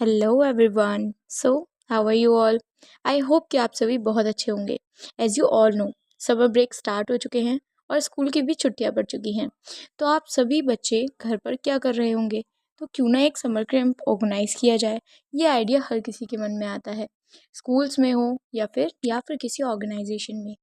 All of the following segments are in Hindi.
Hello everyone. How are you all. I hope कि आप सभी बहुत अच्छे होंगे। As you all know, summer break start हो चुके हैं और स्कूल की भी छुट्टियां पड़ चुकी हैं। तो आप सभी बच्चे घर पर क्या कर रहे होंगे? तो क्यों ना एक समर कैंप ऑर्गेनाइज किया जाए। ये आइडिया हर किसी के मन में आता है, स्कूल्स में हो या फिर किसी ऑर्गेनाइजेशन में।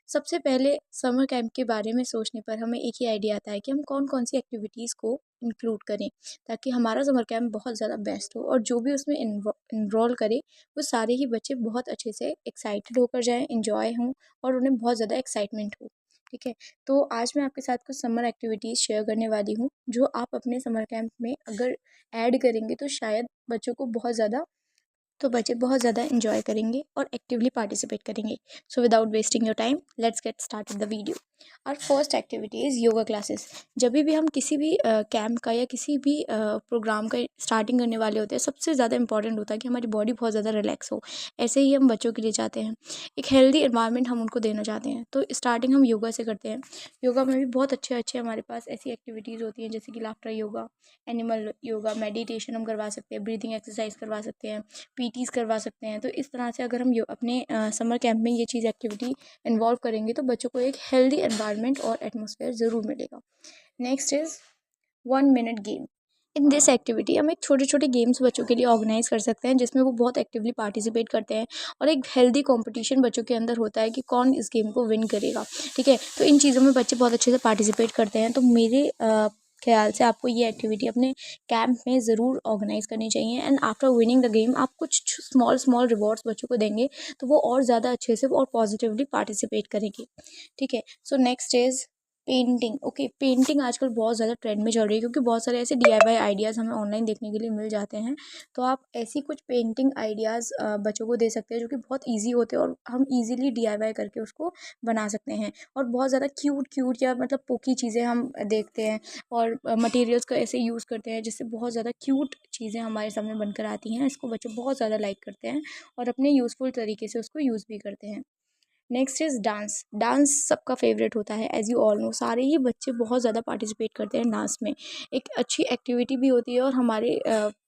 सबसे पहले समर कैंप के बारे में सोचने पर हमें एक ही आइडिया आता है कि हम कौन कौन सी एक्टिविटीज़ को इंक्लूड करें ताकि हमारा समर कैंप बहुत ज़्यादा बेस्ट हो और जो भी उसमें इन्वॉल्व करे वो सारे ही बच्चे बहुत अच्छे से एक्साइटेड होकर जाएं, इंजॉय हों और उन्हें बहुत ज़्यादा एक्साइटमेंट हो। ठीक है, तो आज मैं आपके साथ कुछ समर एक्टिविटीज़ शेयर करने वाली हूँ जो आप अपने समर कैंप में अगर ऐड करेंगे तो शायद बच्चे बहुत ज़्यादा इंजॉय करेंगे और एक्टिवली पार्टिसिपेट करेंगे। So without wasting your time, let's get started the video. और first activity is yoga classes. जब भी हम किसी भी कैंप का या किसी भी प्रोग्राम का स्टार्टिंग करने वाले होते हैं, सबसे ज़्यादा इंपॉर्टेंट होता है कि हमारी बॉडी बहुत ज़्यादा रिलैक्स हो। ऐसे ही हम बच्चों के लिए चाहते हैं, एक हेल्दी इन्वायरमेंट हम उनको देना चाहते हैं, तो स्टार्टिंग हम योगा से करते हैं। योगा में भी बहुत अच्छे अच्छे हमारे पास ऐसी एक्टिविटीज़ होती हैं जैसे कि laughter yoga, animal yoga, meditation हम करवा सकते हैं, ब्रीथिंग एक्सरसाइज करवा सकते हैं, पीटीज़ करवा सकते हैं। तो इस तरह से अगर हम अपने समर कैंप में ये चीज़ एक्टिविटी इन्वॉल्व करेंगे तो बच्चों को एक हेल्दी एनवायरनमेंट और एटमॉस्फेयर ज़रूर मिलेगा। Next is 1 minute game. In this activity हम एक छोटे छोटे गेम्स बच्चों के लिए ऑर्गेनाइज कर सकते हैं जिसमें वो बहुत एक्टिवली पार्टिसिपेट करते हैं और एक हेल्दी कंपटीशन बच्चों के अंदर होता है कि कौन इस गेम को विन करेगा। ठीक है, तो इन चीज़ों में बच्चे बहुत अच्छे से पार्टिसिपेट करते हैं। तो मेरे ख्याल से आपको ये एक्टिविटी अपने कैंप में ज़रूर ऑर्गेनाइज करनी चाहिए and after winning the game आप कुछ स्मॉल स्मॉल रिवॉर्ड्स बच्चों को देंगे तो वो और ज़्यादा अच्छे से और पॉजिटिवली पार्टिसिपेट करेंगे। ठीक है, so next is painting. Okay, painting आजकल बहुत ज़्यादा ट्रेंड में चल रही है क्योंकि बहुत सारे ऐसे DIY आइडियाज़ हमें ऑनलाइन देखने के लिए मिल जाते हैं। तो आप ऐसी कुछ पेंटिंग आइडियाज़ बच्चों को दे सकते हैं जो कि बहुत ईजी होते हैं और हम ईजिली DIY करके उसको बना सकते हैं। और बहुत ज़्यादा क्यूट क्यूट या मतलब पोकी चीज़ें हम देखते हैं और मटेरियल्स का ऐसे यूज़ करते हैं जिससे बहुत ज़्यादा क्यूट चीज़ें हमारे सामने बनकर आती हैं। इसको बच्चे बहुत ज़्यादा लाइक करते हैं और अपने यूज़फुल तरीके से उसको यूज़ भी करते हैं। Next is dance. डांस सबका फेवरेट होता है, एज़ यू ऑल नो सारे ही बच्चे बहुत ज़्यादा पार्टिसिपेट करते हैं डांस में। एक अच्छी एक्टिविटी भी होती है और हमारे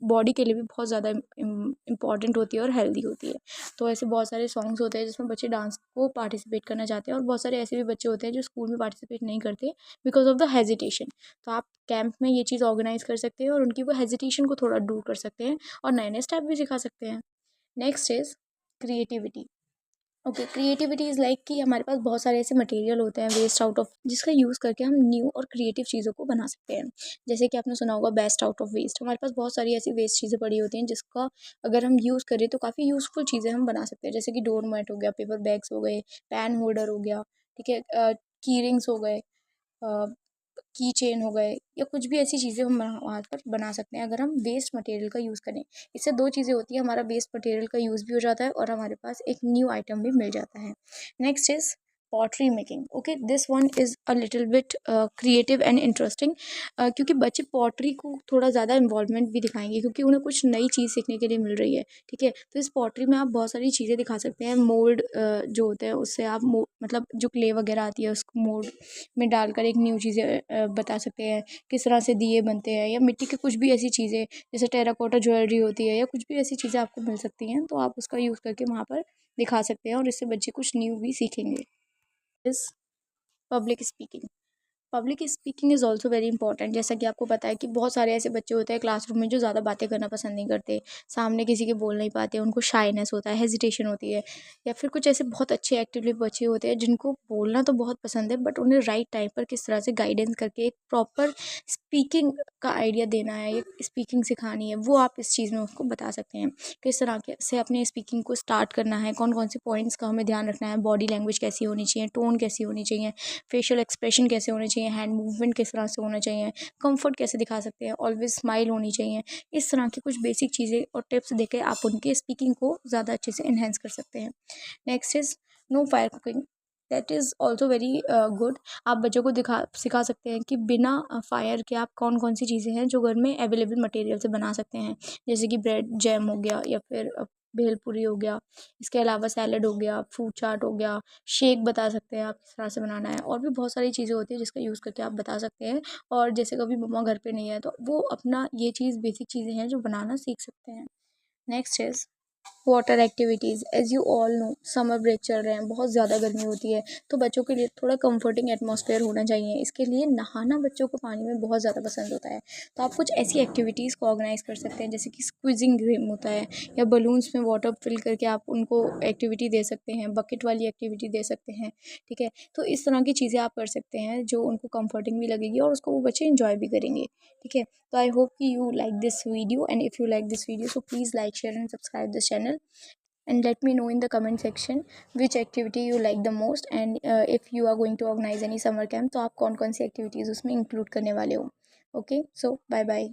बॉडी के लिए भी बहुत ज़्यादा इम्पॉर्टेंट होती है और हेल्दी होती है। तो ऐसे बहुत सारे सॉन्ग्स होते हैं जिसमें बच्चे डांस को पार्टिसिपेट करना चाहते हैं और बहुत सारे ऐसे भी बच्चे होते हैं जो स्कूल में पार्टिसिपेट नहीं करते बिकॉज ऑफ द हेजिटेशन। तो आप कैंप में ये चीज़ ऑर्गेनाइज कर सकते हैं और उनकी वो हेजिटेशन को थोड़ा दूर कर सकते हैं और नए नए स्टेप भी सिखा सकते हैं। Next is creativity. Okay, creativity is like कि हमारे पास बहुत सारे ऐसे मटेरियल होते हैं वेस्ट आउट ऑफ जिसका यूज़ करके हम न्यू और क्रिएटिव चीज़ों को बना सकते हैं। जैसे कि आपने सुना होगा बेस्ट आउट ऑफ वेस्ट। हमारे पास बहुत सारी ऐसी वेस्ट चीज़ें पड़ी होती हैं जिसका अगर हम यूज़ करें तो काफ़ी यूज़फुल चीज़ें हम बना सकते हैं। जैसे कि डोर मैट हो गया, पेपर बैग्स हो गए, पैन होल्डर हो गया, ठीक है, की रिंग्स हो गए, की चेन हो गए या कुछ भी ऐसी चीज़ें हम वहाँ पर बना सकते हैं अगर हम वेस्ट मटेरियल का यूज़ करें। इससे दो चीज़ें होती हैं, हमारा वेस्ट मटेरियल का यूज़ भी हो जाता है और हमारे पास एक न्यू आइटम भी मिल जाता है। Next is pottery making. Okay, this one is a little bit creative and interesting क्योंकि बच्चे पॉटरी को थोड़ा ज़्यादा इन्वॉल्वमेंट भी दिखाएंगे क्योंकि उन्हें कुछ नई चीज़ सीखने के लिए मिल रही है। ठीक है, तो इस पॉटरी में आप बहुत सारी चीज़ें दिखा सकते हैं। मोल्ड जो होते हैं उससे आप मतलब जो क्ले वगैरह आती है उसको मोल्ड में डालकर एक न्यू चीज़ें बता सकते हैं। किस तरह से दिए बनते हैं या मिट्टी की कुछ भी ऐसी चीज़ें जैसे टेराकोटा ज्वेलरी होती है या कुछ भी ऐसी चीज़ें आपको मिल सकती हैं तो आप उसका यूज़ करके वहाँ पर दिखा सकते हैं और इससे बच्चे कुछ न्यू भी सीखेंगे। इस public speaking. Public speaking is also very important. जैसा कि आपको पता है कि बहुत सारे ऐसे बच्चे होते हैं क्लासरूम में जो ज़्यादा बातें करना पसंद नहीं करते, सामने किसी के बोल नहीं पाते, उनको शाइनेस होता है, हेजिटेशन होती है। या फिर कुछ ऐसे बहुत अच्छे एक्टिवली बच्चे होते हैं जिनको बोलना तो बहुत पसंद है बट उन्हें राइट टाइम पर किस तरह से गाइडेंस करके एक प्रॉपर स्पीकिंग का आइडिया देना है, एक स्पीकिंग सिखानी है, वो आप इस चीज़ में उसको बता सकते हैं। किस तरह के से अपने स्पीकिंग को स्टार्ट करना है, कौन कौन से पॉइंट्स का हमें ध्यान रखना है, बॉडी लैंग्वेज कैसी होनी चाहिए, टोन कैसी होनी चाहिए, फेशियल एक्सप्रेशन कैसे होने चाहिए, हैंड मूवमेंट किस तरह से होना चाहिए, कंफर्ट कैसे दिखा सकते हैं, ऑलवेज स्माइल होनी चाहिए। इस तरह की कुछ बेसिक चीज़ें और टिप्स देके आप उनके स्पीकिंग को ज़्यादा अच्छे से इन्हेंस कर सकते हैं। Next is no fire cooking. That is also very good. आप बच्चों को सिखा सकते हैं कि बिना फायर के आप कौन कौन सी चीज़ें हैं जो घर में अवेलेबल मटेरियल से बना सकते हैं। जैसे कि ब्रेड जैम हो गया या फिर भेलपूरी हो गया, इसके अलावा सैलड हो गया, फ्रूट चाट हो गया, शेक बता सकते हैं आप किस तरह से बनाना है। और भी बहुत सारी चीज़ें होती हैं जिसका यूज़ करके आप बता सकते हैं और जैसे कभी मम्मा घर पे नहीं है तो वो अपना ये चीज़ बेसिक चीज़ें हैं जो बनाना सीख सकते हैं। Next is water activities. As you all know summer break चल रहे हैं, बहुत ज़्यादा गर्मी होती है, तो बच्चों के लिए थोड़ा कंफर्टिंग एटमॉस्फेयर होना चाहिए। इसके लिए नहाना बच्चों को पानी में बहुत ज़्यादा पसंद होता है, तो आप कुछ ऐसी एक्टिविटीज़ को ऑर्गेनाइज कर सकते हैं, जैसे कि स्क्विजिंग गेम होता है, या बलून्स में वाटर फिल करके आप उनको एक्टिविटी दे सकते हैं, बकेट वाली एक्टिविटी दे सकते हैं। ठीक है, तो इस तरह की चीज़ें आप कर सकते हैं जो उनको कंफर्टिंग भी लगेगी और उसको वो बच्चे इंजॉय भी करेंगे। ठीक है, तो आई होप कि you like this video, and if you like this video, so please like, share and subscribe this channel, and let me know in the comment section which activity you like the most, and if you are going to organize any summer camp, तो आप कौन कौन सी activities उसमें include करने वाले हो। Okay, so bye bye.